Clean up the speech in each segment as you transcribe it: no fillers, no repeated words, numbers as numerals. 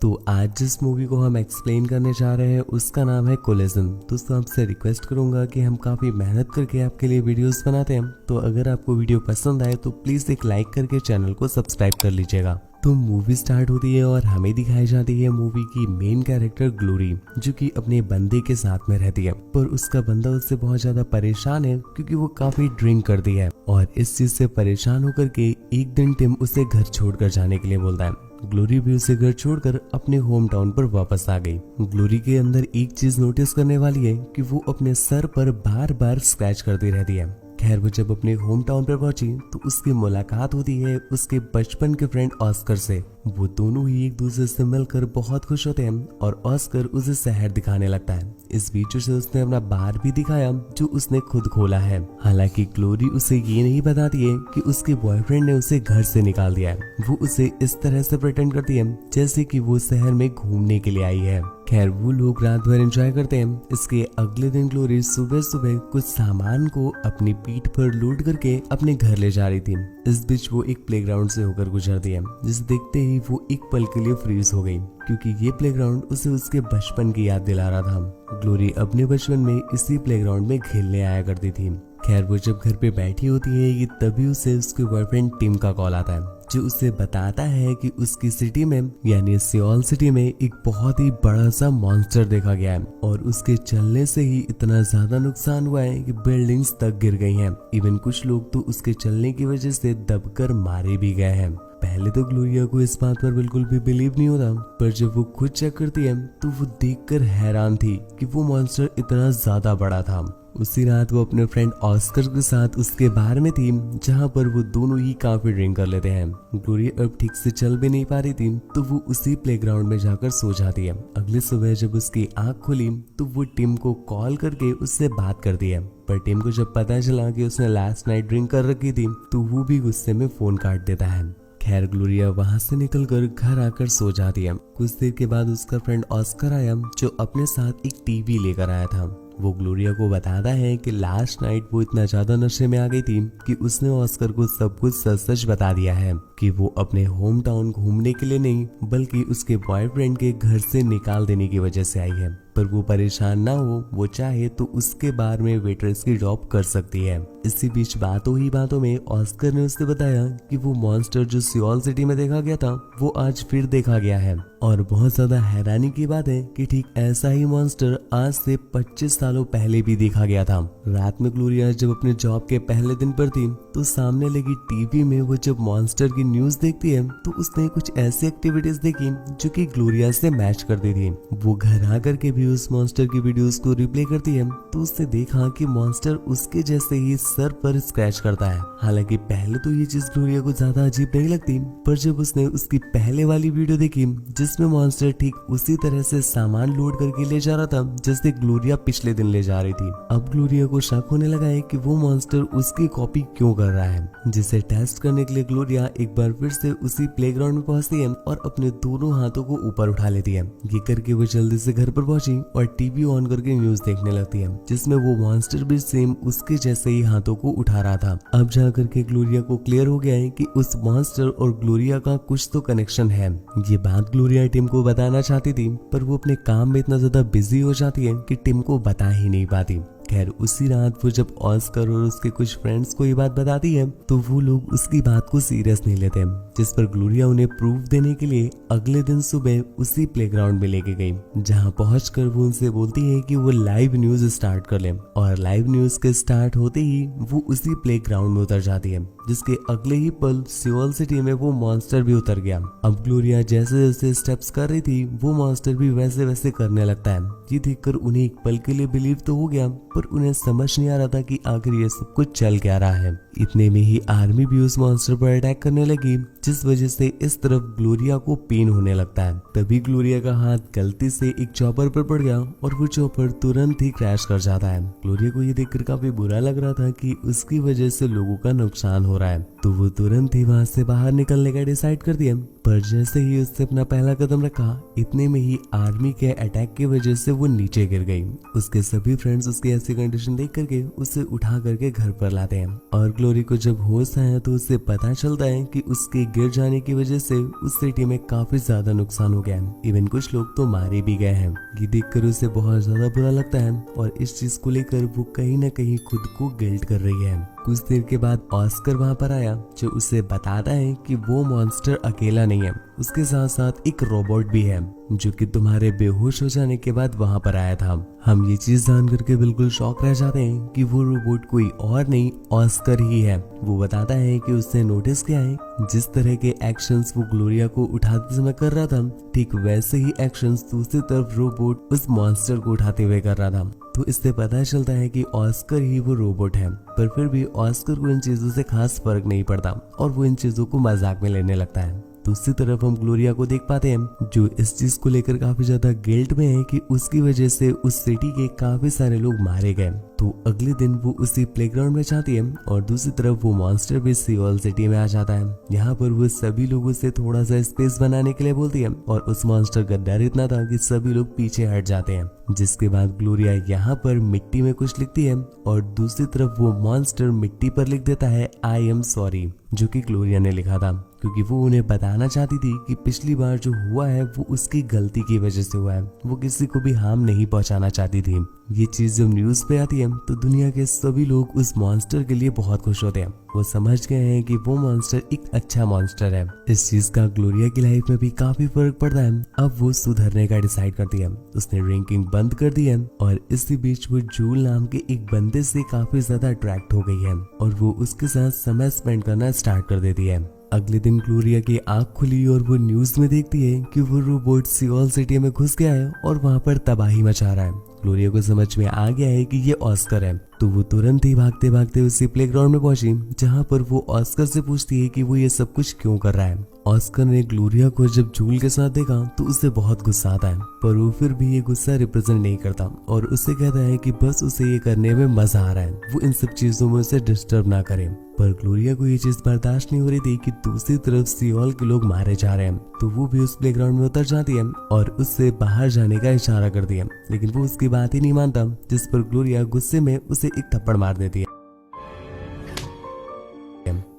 तो आज जिस मूवी को हम एक्सप्लेन करने जा रहे हैं उसका नाम है कोलिजन। दोस्तों आपसे रिक्वेस्ट करूंगा कि हम काफ़ी मेहनत करके आपके लिए वीडियोस बनाते हैं, तो अगर आपको वीडियो पसंद आए तो प्लीज़ एक लाइक करके चैनल को सब्सक्राइब कर लीजिएगा। तो मूवी स्टार्ट होती है और हमें दिखाई जाती है मूवी की मेन कैरेक्टर ग्लोरी, जो कि अपने बंदे के साथ में रहती है। पर उसका बंदा उससे बहुत ज्यादा परेशान है क्योंकि वो काफी ड्रिंक करती है और इस चीज से परेशान होकर के एक दिन टिम उसे घर छोड़कर जाने के लिए बोलता है। ग्लोरी भी उसे घर छोड़कर अपने होम टाउन पर वापस आ गई। ग्लोरी के अंदर एक चीज नोटिस करने वाली है कि वो अपने सर पर बार बार स्क्रैच करती रहती है। खैर वो जब अपने होम टाउन पर पहुंची तो उसकी मुलाकात होती है उसके बचपन के फ्रेंड ऑस्कर से। वो दोनों ही एक दूसरे से मिलकर बहुत खुश होते हैं और ऑस्कर उसे शहर दिखाने लगता है। इस बीच उसे उसने अपना बार भी दिखाया जो उसने खुद खोला है। हालांकि ग्लोरी उसे ये नहीं बताती है कि उसके बॉयफ्रेंड ने उसे घर से निकाल दिया है। वो उसे इस तरह से प्रिटेंड करती है जैसे कि वो शहर में घूमने के लिए आई है। खैर वो लोग रात भर एंजॉय करते हैं। इसके अगले दिन ग्लोरी सुबह सुबह कुछ सामान को अपनी पीठ पर लोड करके अपने घर ले जा रही थी। इस बीच वो एक प्लेग्राउंड से होकर गुजरती है, जिसे देखते ही वो एक पल के लिए फ्रीज हो गई क्योंकि ये प्लेग्राउंड उसे उसके बचपन की याद दिला रहा था। ग्लोरी अपने बचपन में इसी प्लेग्राउंड में खेलने आया करती थी। खैर वो जब घर पे बैठी होती है कि तभी उसे उसके बॉयफ्रेंड टिम का कॉल आता है, जो उसे बताता है कि उसकी सिटी में यानी सियोल सिटी में एक बहुत ही बड़ा सा मॉन्स्टर देखा गया है और उसके चलने से ही इतना ज्यादा नुकसान हुआ है कि बिल्डिंग्स तक गिर गई हैं। इवन कुछ लोग तो उसके चलने की वजह से दबकर मारे भी गए हैं। पहले तो ग्लोरिया को इस बात पर बिल्कुल भी बिलीव नहीं होता, पर जब वो खुद चेक करती है तो वो देखकर हैरान थी कि वो मॉन्स्टर इतना ज्यादा बड़ा था। उसी रात वो अपने फ्रेंड ऑस्कर के साथ उसके बार में थी, जहां पर वो दोनों ही काफी ड्रिंक कर लेते हैं। ग्लोरी अब ठीक से चल भी नहीं पा रही थी तो वो उसी प्लेग्राउंड में जाकर सो जाती है। अगली सुबह जब उसकी आंख खुली तो वो टिम को कॉल करके उससे बात करती है, पर टिम को जब पता चला कि उसने लास्ट नाइट ड्रिंक कर रखी थी तो वो भी गुस्से में फोन काट देता है। खैर ग्लोरिया वहां से निकलकर घर आकर सो जाती है। कुछ देर के बाद उसका फ्रेंड ऑस्कर आया, जो अपने साथ एक टीवी लेकर आया था। वो ग्लोरिया को बताता है कि लास्ट नाइट वो इतना ज्यादा नशे में आ गई थी कि उसने ऑस्कर को सब कुछ सच सच बता दिया है कि वो अपने होम टाउन घूमने के लिए नहीं बल्कि उसके बॉयफ्रेंड के घर से निकाल देने की वजह से आई है। पर वो परेशान ना हो, वो चाहे तो उसके बार में वेट्रेस की जॉब कर सकती है। इसी बीच बातों ही बातों में ऑस्कर ने उससे बताया कि वो मॉन्स्टर जो सियोल सिटी में देखा गया था वो आज फिर देखा गया है। और बहुत ज्यादा हैरानी की बात है कि ठीक ऐसा ही मॉन्स्टर आज से 25 सालों पहले भी देखा गया था। रात में ग्लोरिया जब अपने जॉब के पहले दिन पर थी तो सामने लगी टीवी में वो जब मॉन्स्टर की न्यूज देखती है तो उसने कुछ ऐसी एक्टिविटीज देखी जो कि ग्लोरिया से मैच करती थी। वो घर आकर के भी उस मॉन्स्टर की वीडियोस को रिप्ले करती है तो उसने देखा कि मॉन्स्टर उसके जैसे ही सर पर स्क्रैच करता है। हालांकि पहले तो ये चीज ग्लोरिया को ज्यादा अजीब नहीं लगती, पर जब उसने उसकी पहले वाली वीडियो देखी जिसमें मॉन्स्टर ठीक उसी तरह से सामान लोड करके ले जा रहा था जैसे ग्लोरिया पिछले दिन ले जा रही थी, अब ग्लोरिया को शक होने लगा है कि वो मॉन्स्टर उसकी कॉपी क्यों कर रहा है। जिसे टेस्ट करने के लिए ग्लोरिया एक बार फिर से उसी प्लेग्राउंड में पहुंचती है और अपने दोनों हाथों को ऊपर उठा लेती है। ये करके वो जल्दी से घर पर पहुंची और टीवी ऑन करके न्यूज देखने लगती है, जिसमें वो मॉन्स्टर भी सेम उसके जैसे ही हाथों को उठा रहा था। अब जाकर के ग्लोरिया को क्लियर हो गया है कि उस मॉन्स्टर और ग्लोरिया का कुछ तो कनेक्शन है। ये बात ग्लोरिया टिम को बताना चाहती थी, पर वो अपने काम में इतना ज्यादा बिजी हो जाती है कि टिम को बता ही नहीं पाती। खैर उसी रात वो जब ऑस्कर और उसके कुछ फ्रेंड्स को ये बात बताती है तो वो लोग उसकी बात को सीरियस नहीं लेते, जिस पर ग्लोरिया उन्हें प्रूफ देने के लिए अगले दिन सुबह उसी प्लेग्राउंड में लेके गई, जहां पहुंचकर वो उनसे बोलती है कि वो लाइव न्यूज स्टार्ट कर ले। और लाइव न्यूज के स्टार्ट होते ही वो उसी प्लेग्राउंड में उतर जाती है, जिसके अगले ही पल सियोल सिटी में वो मॉन्स्टर भी उतर गया। अब ग्लोरिया जैसे जैसे स्टेप्स कर रही थी वो मॉन्स्टर भी वैसे वैसे करने लगता है। ये देखकर उन्हें एक पल के लिए बिलीव तो हो गया, पर उन्हें समझ नहीं आ रहा था कि आखिर ये सब कुछ चल क्या रहा है। इतने में ही आर्मी भी उस मॉन्स्टर पर अटैक करने लगी, जिस वजह से इस तरफ ग्लोरिया को पेन होने लगता है। तभी ग्लोरिया का हाथ गलती से एक चॉपर पर पड़ गया और वो चॉपर तुरंत ही क्रैश कर जाता है। ग्लोरिया को ये देखकर काफी बुरा लग रहा था कि उसकी वजह से लोगों का नुकसान हो रहा है, तो वो तुरंत ही वहां से बाहर निकलने का डिसाइड कर दिया। पर जैसे ही उसने अपना पहला कदम रखा, इतने में ही आर्मी के अटैक की वजह से वो नीचे गिर गई। उसके सभी फ्रेंड्स उसकी ऐसी कंडीशन देख करके उसे उठा करके घर पर लाते हैं और ग्लोरी को जब होश आया तो उसे पता चलता है कि उसके गिर जाने की वजह से उस सिटी में काफी ज्यादा नुकसान हो गया है। इवन कुछ लोग तो मारे भी गए हैं। ये देखकर उसे बहुत ज्यादा बुरा लगता है और इस चीज को लेकर वो कहीं ना कहीं खुद को गिल्ट कर रही है। कुछ देर के बाद ऑस्कर वहाँ पर आया जो उसे बताता है कि वो मॉन्स्टर अकेला नहीं है, उसके साथ साथ एक रोबोट भी है जो कि तुम्हारे बेहोश हो जाने के बाद वहाँ पर आया था। हम ये चीज जान करके बिल्कुल शॉक रह जाते हैं कि वो रोबोट कोई और नहीं ऑस्कर ही है। वो बताता है कि उसने नोटिस किया है जिस तरह के एक्शंस वो ग्लोरिया को उठाते समय कर रहा था, ठीक वैसे ही एक्शंस दूसरी तरफ रोबोट उस मॉन्स्टर को उठाते हुए कर रहा था। तो इससे पता चलता है कि ऑस्कर ही वो रोबोट है, पर फिर भी ऑस्कर को इन चीजों से खास फर्क नहीं पड़ता और वो इन चीजों को मजाक में लेने लगता है। दूसरी तरफ हम ग्लोरिया को देख पाते हैं जो इस चीज को लेकर काफी ज्यादा गिल्ट में है कि उसकी वजह से उस सिटी के काफी सारे लोग मारे गए। तो अगले दिन वो उसी प्लेग्राउंड में जाती है और दूसरी तरफ वो मॉन्स्टर भी सियोल सिटी में आ जाता है। यहाँ पर वो सभी लोगों से थोड़ा सा स्पेस बनाने के लिए बोलती है और उस मॉन्स्टर का डर इतना था कि सभी लोग पीछे हट जाते हैं। जिसके बाद ग्लोरिया यहाँ पर मिट्टी में कुछ लिखती है और दूसरी तरफ वो मॉन्स्टर मिट्टी पर लिख देता है आई एम सॉरी, जो कि ग्लोरिया ने लिखा था क्योंकि वो उन्हें बताना चाहती थी कि पिछली बार जो हुआ है वो उसकी गलती की वजह से हुआ है, वो किसी को भी हार्म नहीं पहुंचाना चाहती थी। ये चीज जब न्यूज पे आती है तो दुनिया के सभी लोग उस मॉन्स्टर के लिए बहुत खुश होते हैं। वो समझ गए हैं कि वो मॉन्स्टर एक अच्छा मॉन्स्टर है। इस चीज का ग्लोरिया की लाइफ में भी काफी फर्क पड़ता है। अब वो सुधरने का डिसाइड करती है। उसने ड्रिंकिंग बंद कर दी है और इसी बीच वो जूल नाम के एक बंदे से काफी ज्यादा अट्रैक्ट हो गई है और वो उसके साथ समय स्पेंड करना स्टार्ट कर देती है। अगले दिन ग्लोरिया की आंख खुली और वो न्यूज में देखती है कि वो रोबोट सियोल सिटी में घुस गया है और वहाँ पर तबाही मचा रहा है। ग्लोरिया को समझ में आ गया है कि ये ऑस्कर है, तो वो तुरंत ही भागते भागते उसी प्लेग्राउंड में पहुंची जहाँ पर वो ऑस्कर से पूछती है कि वो ये सब कुछ क्यों कर रहा है। ऑस्कर ने ग्लोरिया को जब जूल के साथ देखा तो उसे बहुत गुस्सा आता है, पर वो फिर भी ये गुस्सा रिप्रेजेंट नहीं करता और उसे कहता है कि बस उसे ये करने में मजा आ रहा है, वो इन सब चीजों में उसे डिस्टर्ब ना करे। पर ग्लोरिया को ये चीज बर्दाश्त नहीं हो रही थी कि दूसरी तरफ सियोल के लोग मारे जा रहे हैं, तो वो भी उस प्लेग्राउंड में उतर जाती है और उससे बाहर जाने का इशारा करती है, लेकिन वो उसकी बात ही नहीं मानता, जिस पर ग्लोरिया गुस्से में उसे एक थप्पड़ मार देती है।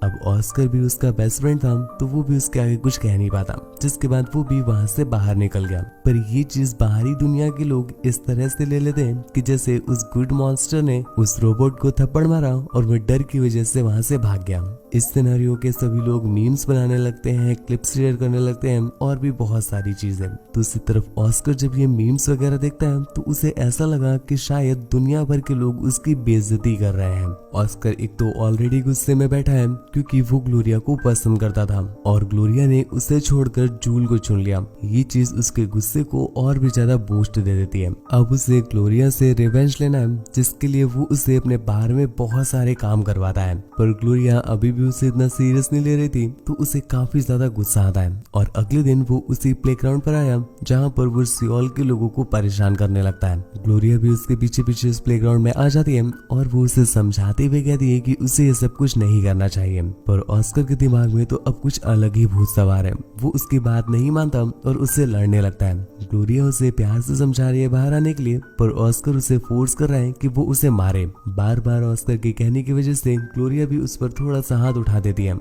अब ऑस्कर भी उसका बेस्ट फ्रेंड था, तो वो भी उसके आगे कुछ कह नहीं पाता, जिसके बाद वो भी वहाँ से बाहर निकल गया। पर ये चीज बाहरी दुनिया के लोग इस तरह से ले लेते हैं कि जैसे उस गुड मॉन्स्टर ने उस रोबोट को थप्पड़ मारा और वो डर की वजह से वहाँ से भाग गया। इस सिनेरियो के सभी लोग मीम्स बनाने लगते हैं, क्लिप्स शेयर करने लगते हैं और भी बहुत सारी चीजें। दूसरी तरफ ऑस्कर जब ये मीम्स वगैरह देखता है तो उसे ऐसा लगा कि शायद दुनिया भर के लोग उसकी बेइज्जती कर रहे हैं। ऑस्कर एक तो ऑलरेडी गुस्से में बैठा है क्योंकि वो ग्लोरिया को पसंद करता था और ग्लोरिया ने उसे छोड़कर जूल को चुन लिया। ये चीज उसके गुस्से को और भी ज्यादा बूस्ट दे देती है। अब उसे ग्लोरिया से रिवेंज लेना है, जिसके लिए वो उसे अपने बार में बहुत सारे काम करवाता है, पर ग्लोरिया अभी भी उसे इतना सीरियस नहीं ले रही थी, तो उसे काफी ज्यादा गुस्सा आता है। और अगले दिन वो उसी प्लेग्राउंड पर आया जहाँ पर वो सियोल के लोगों को परेशान करने लगता है। ग्लोरिया भी उसके पीछे पीछे उस प्लेग्राउंड में आ जाती है और वो उसे समझाते हुए कहती है कि उसे ये सब कुछ नहीं करना चाहिए, पर ऑस्कर के दिमाग में तो अब कुछ अलग ही भूत सवार है। वो उसकी बात नहीं मानता और उससे लड़ने लगता है। ग्लोरिया उसे प्यार से समझा रही है बाहर आने के लिए, पर ऑस्कर उसे फोर्स कर रहा है कि वो उसे मारे। बार बार ऑस्कर के कहने की वजह से ग्लोरिया भी उस पर थोड़ा सा हाथ उठा देती है,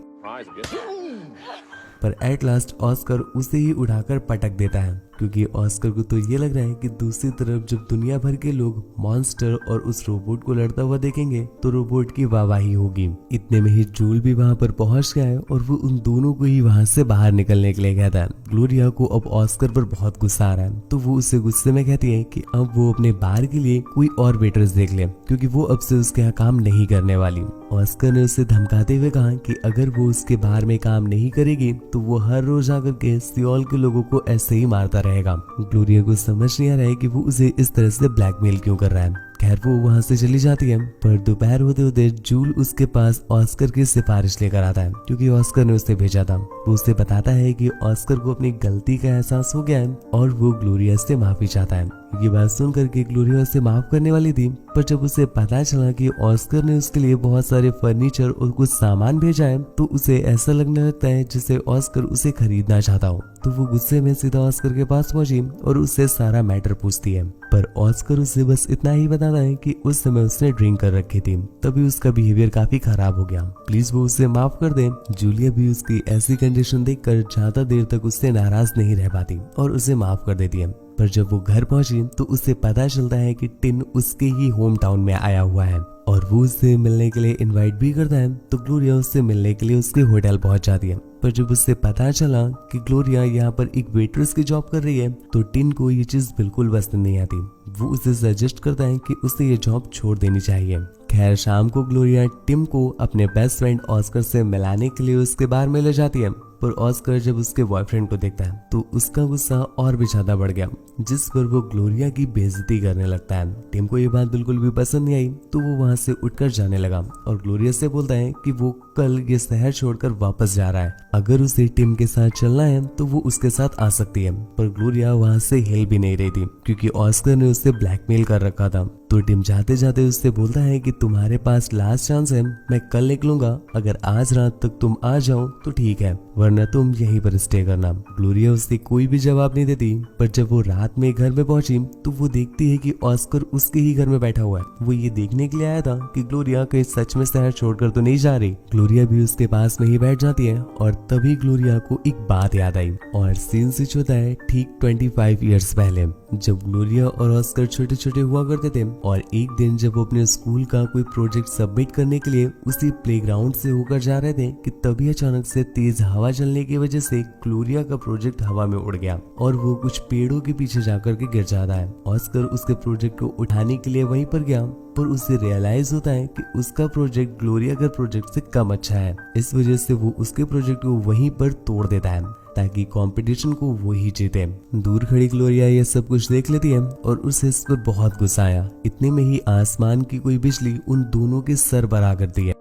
पर एट लास्ट ऑस्कर उसे ही उठाकर पटक देता है, क्योंकि ऑस्कर को तो ये लग रहा है कि दूसरी तरफ जब दुनिया भर के लोग मॉन्स्टर और उस रोबोट को लड़ता हुआ देखेंगे तो रोबोट की वाहवाही होगी। इतने में ही जूल भी वहां पर पहुंच गया है और वो उन दोनों को ही वहां से बाहर निकलने के लिए कहता है। ग्लोरिया को अब ऑस्कर पर बहुत गुस्सा आ रहा है, तो वो उसे गुस्से में कहती है कि अब वो अपने बार के लिए कोई और वेटर्स देख ले, क्योंकि वो अब से उसके यहाँ काम नहीं करने वाली। ऑस्कर ने उसे धमकाते हुए कहा कि अगर वो उसके बार में काम नहीं करेगी तो वो हर रोज आकर के सियोल के लोगों को ऐसे ही मारता रहेगा। ग्लोरिया को समझ नहीं आ रहा है कि वो उसे इस तरह से ब्लैकमेल क्यों कर रहा है। खैर वो वहां से चली जाती है, पर दोपहर होते होते जूल उसके पास ऑस्कर की सिफारिश लेकर आता है, क्योंकि ऑस्कर ने उसे भेजा था। वो उसे बताता है कि ऑस्कर को अपनी गलती का एहसास हो गया है और वो ग्लोरिया से माफी चाहता है। ये बात सुन करके ग्लोरिया उसे माफ करने वाली थी, पर जब उसे पता चला कि ऑस्कर ने उसके लिए बहुत सारे फर्नीचर और कुछ सामान भेजा है तो उसे ऐसा लगने लगता है जैसे ऑस्कर उसे खरीदना चाहता हो। तो वो गुस्से में सीधा ऑस्कर के पास पहुंची और उससे सारा मैटर पूछती है, पर ऑस्कर उसे बस इतना ही बताता है कि उस समय उसने ड्रिंक कर रखी थी, तभी उसका बिहेवियर काफी खराब हो गया, प्लीज वो उसे माफ कर दे। जूलिया भी उसकी ऐसी कंडीशन देखकर ज्यादा देर तक उससे नाराज नहीं रह पाती और उसे माफ कर देती है। पर जब वो घर पहुंची तो उसे पता चलता है कि टिन उसके ही होम टाउन में आया हुआ है और वो उससे मिलने के लिए इनवाइट भी करता है। तो ग्लोरिया उससे मिलने के लिए उसके होटल पहुंच जाती है, पर जब उससे पता चला कि ग्लोरिया यहाँ पर एक वेट्रेस की जॉब कर रही है तो टिन को ये चीज बिल्कुल पसंद नहीं आती। वो उसे सजेस्ट करता है कि उसे ये जॉब छोड़ देनी चाहिए। खैर शाम को ग्लोरिया टिम को अपने बेस्ट फ्रेंड ऑस्कर से मिलाने के लिए उसके बार में ले जाती है, पर ऑस्कर जब उसके बॉयफ्रेंड को देखता है तो उसका गुस्सा और भी ज्यादा बढ़ गया, जिस पर वो ग्लोरिया की बेइज्जती करने लगता है। टिम को ये बात बिल्कुल भी पसंद नहीं आई तो वो वहां से उठकर जाने लगा और ग्लोरिया से बोलता है कि वो कल ये शहर छोड़कर वापस जा रहा है, अगर उसे टिम के साथ चलना है तो वो उसके साथ आ सकती है। पर ग्लोरिया वहां से हिल भी नहीं रही थी क्योंकि ऑस्कर ने उससे ब्लैकमेल कर रखा था। तो टिम जाते जाते उससे बोलता है कि तुम्हारे पास लास्ट चांस है, मैं कल निकलूंगा, अगर आज रात तक तुम आ जाओ तो ठीक है, वरना तुम यहीं पर स्टे करना। ग्लोरिया उससे कोई भी जवाब नहीं देती, पर जब वो रात में घर में पहुंची तो वो देखती है कि ऑस्कर उसके ही घर में बैठा हुआ है। वो ये देखने के लिए आया था कि ग्लोरिया कहीं सच में शहर छोड़कर तो नहीं जा रही। ग्लोरिया भी उसके पास में ही बैठ जाती है और तभी ग्लोरिया को एक बात याद आई और सीन स्विच होता है ठीक 25 इयर्स पहले, जब ग्लोरिया और ऑस्कर छोटे छोटे हुआ करते थे। और एक दिन जब वो अपने स्कूल का कोई प्रोजेक्ट सबमिट करने के लिए उसी प्लेग्राउंड से होकर जा रहे थे कि तभी अचानक से तेज हवा चलने की वजह से ग्लोरिया का प्रोजेक्ट हवा में उड़ गया और वो कुछ पेड़ों के पीछे जाकर के गिर जाता है। ऑस्कर उसके प्रोजेक्ट को उठाने के लिए वहीं पर गया, पर उसे रियलाइज होता है कि उसका प्रोजेक्ट ग्लोरिया के प्रोजेक्ट से कम अच्छा है। इस वजह से वो उसके प्रोजेक्ट को वहीं पर तोड़ देता है ताकि कंपटीशन को वो ही जीते। दूर खड़ी ग्लोरिया ये सब कुछ देख लेती है और उसे इस पर बहुत गुस्सा आया। इतने में ही आसमान की कोई बिजली उन दोनों के सर पर आ करती है।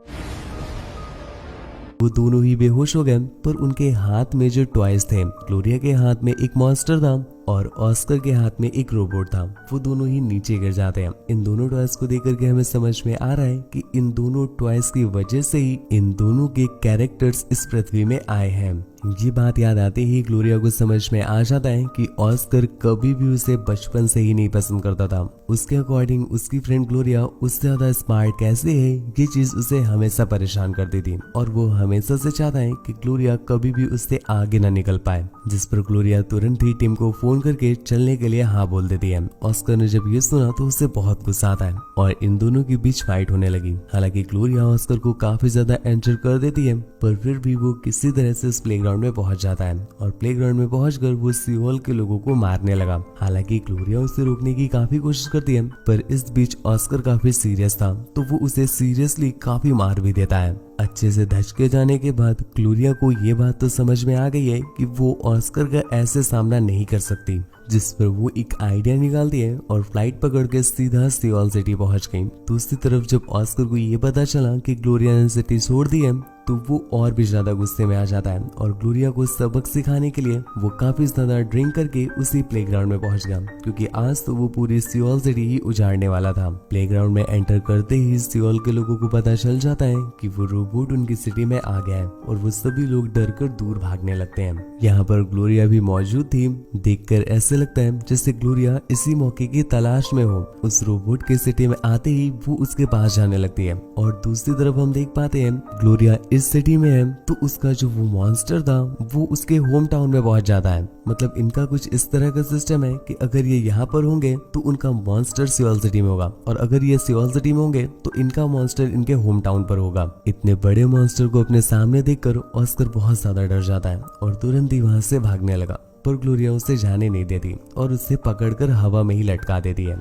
वो दोनों ही बेहोश हो गए, पर उनके हाथ में जो टॉयज थे, ग्लोरिया के हाथ में एक मॉन्स्टर था और ऑस्कर के हाथ में एक रोबोट था, वो दोनों ही नीचे गिर जाते हैं। इन दोनों टॉयज को देख करके हमें समझ में आ रहा है कि इन दोनों टॉयज की वजह से ही इन दोनों के कैरेक्टर्स इस पृथ्वी में आए हैं। ये बात याद आते ही ग्लोरिया को समझ में आ जाता है कि ऑस्कर कभी भी उसे बचपन से ही नहीं पसंद करता था। उसके अकॉर्डिंग उसकी फ्रेंड ग्लोरिया उससे ज्यादा स्मार्ट कैसे है, ये चीज उसे हमेशा परेशान करती थी और वो हमेशा से चाहता है कि ग्लोरिया कभी भी उससे आगे ना निकल पाए। जिस पर ग्लोरिया तुरंत ही टिम को फोन करके चलने के लिए हाँ बोल देती है। ऑस्कर ने जब ये सुना तो उसे बहुत गुस्सा आता है और इन दोनों के बीच फाइट होने लगी। हालांकि ग्लोरिया ऑस्कर को काफी ज्यादा एंटर कर देती है, पर फिर भी वो किसी तरह से उस प्लेग्राउंड में पहुंच जाता है और प्लेग्राउंड में पहुंचकर वो सियोल के लोगों को मारने लगा। हालांकि ग्लोरिया उसे रोकने की काफी कोशिश करती है, पर इस बीच ऑस्कर काफी सीरियस था तो वो उसे सीरियसली काफी मार भी देता है। अच्छे से धचके जाने के बाद ग्लोरिया को ये बात तो समझ में आ गई है कि वो ऑस्कर का ऐसे सामना नहीं कर सकती, जिस पर वो एक आइडिया निकालती है और फ्लाइट पकड़ के सीधा सियोल सिटी पहुंच गई। दूसरी तरफ जब ऑस्कर को ये पता चला कि ग्लोरिया ने सिटी छोड़ दी है तो वो और भी ज्यादा गुस्से में आ जाता है और ग्लोरिया को सबक सिखाने के लिए वो काफी ज्यादा ड्रिंक करके उसी प्लेग्राउंड में पहुंच गया, क्योंकि आज तो वो पूरी सियोल सिटी ही उजाड़ने वाला था। प्लेग्राउंड में एंटर करते ही सियोल के लोगों को पता चल जाता है कि वो रोबोट उनकी सिटी में आ गया है और वो सभी लोग डर कर दूर भागने लगते हैं। यहाँ पर ग्लोरिया भी मौजूद थी। देखकर ऐसे लगता है जैसे ग्लोरिया इसी मौके की तलाश में हो। उस रोबोट के सिटी में आते ही वो उसके पास जाने लगती है और दूसरी तरफ हम देख पाते हैं ग्लोरिया इस सिटी में है तो उसका जो वो मॉन्स्टर था वो उसके होम टाउन में पहुंच जाता है। मतलब इनका कुछ इस तरह का सिस्टम है कि अगर ये यहाँ पर होंगे तो उनका मॉन्स्टर सियोल सिटी में होगा और अगर ये सियोल सिटी में होंगे तो इनका मॉन्स्टर इनके होम टाउन पर होगा। इतने बड़े मॉन्स्टर को अपने सामने देखकर ऑस्कर बहुत ज्यादा डर जाता है और तुरंत ही वहां से भागने लगा, पर ग्लोरिया उसे जाने नहीं देती और उसे पकड़कर हवा में ही लटका देती है।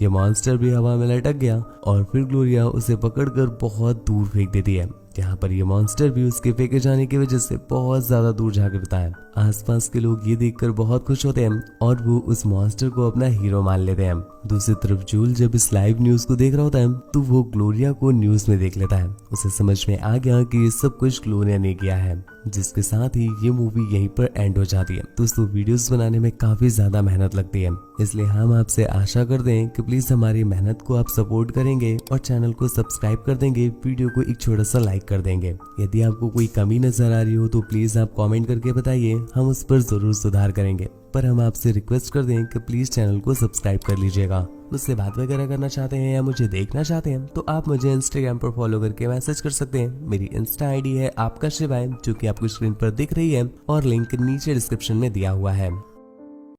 ये मॉन्स्टर भी हवा में लटक गया और फिर ग्लोरिया उसे पकड़कर बहुत दूर फेंक देती है। जहाँ पर ये मॉन्स्टर भी उसके फेंके जाने की वजह से बहुत ज्यादा दूर जा गिरता है। आसपास के लोग ये देखकर बहुत खुश होते हैं और वो उस मॉन्स्टर को अपना हीरो मान लेते हैं। दूसरी तरफ जूल जब इस लाइव न्यूज को देख रहा होता है तो वो ग्लोरिया को न्यूज में देख लेता है। उसे समझ में आ गया कि ये सब कुछ ग्लोरिया ने किया है, जिसके साथ ही ये मूवी यहीं पर एंड हो जाती है। दोस्तों वीडियोस बनाने में काफी ज्यादा मेहनत लगती है, इसलिए हम आपसे आशा करते हैं कि प्लीज हमारी मेहनत को आप सपोर्ट करेंगे और चैनल को सब्सक्राइब कर देंगे, वीडियो को एक छोटा सा लाइक कर देंगे। यदि आपको कोई कमी नजर आ रही हो तो प्लीज आप कमेंट करके बताइए, हम उस पर जरूर सुधार करेंगे। पर हम आपसे रिक्वेस्ट कर दें कि प्लीज चैनल को सब्सक्राइब कर लीजिएगा। मुझसे बात वगैरह करना चाहते हैं या मुझे देखना चाहते हैं तो आप मुझे इंस्टाग्राम पर फॉलो करके मैसेज कर सकते हैं। मेरी इंस्टा आईडी है आपका शिवाय, जो कि आपको स्क्रीन पर दिख रही है और लिंक नीचे डिस्क्रिप्शन में दिया हुआ है।